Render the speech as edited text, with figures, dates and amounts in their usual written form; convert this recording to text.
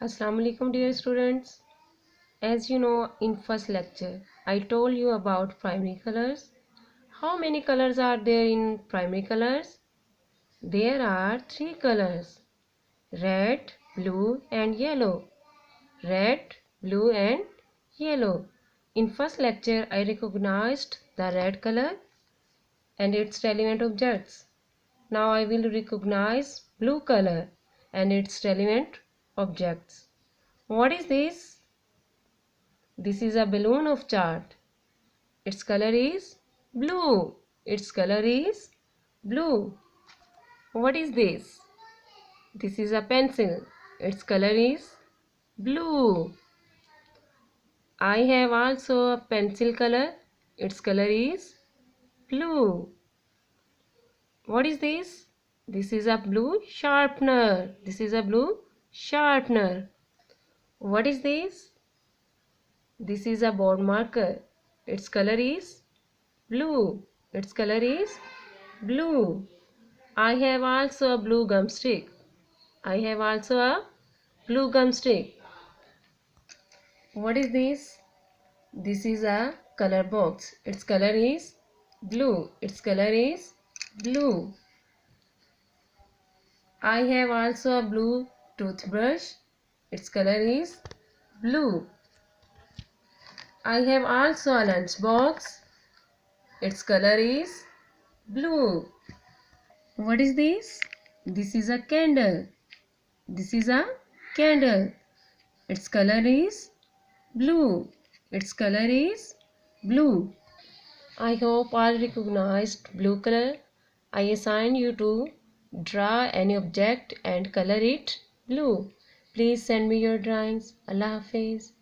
Assalamu alaikum dear students. As you know, in first lecture I told you about primary colors. How many colors are there in primary colors? There are three colors: red, blue and yellow. Red, blue and yellow. In first lecture I recognized the red color and its relevant objects. Now I will recognize blue color and its relevant objects. What is this? This is a balloon of chart. Its color is blue. Its color is blue. What is this? This is a pencil. Its color is blue. I have also a pencil color. Its color is blue. What is this? This is a blue sharpener. This is a blue sharpener. What is this? This is a board marker. Its color is blue. Its color is blue. I have also a blue gum stick. I have also a blue gum stick. What is this? This is a color box. Its color is blue. Its color is blue. I have also a blue toothbrush. Its color is blue. I have also a lunch box. Its color is blue. What is this? This is a candle. This is a candle. Its color is blue. Its color is blue. I hope all recognized blue color. I assign you to draw any object and color it blue. Please send me your drawings. Allah Hafiz.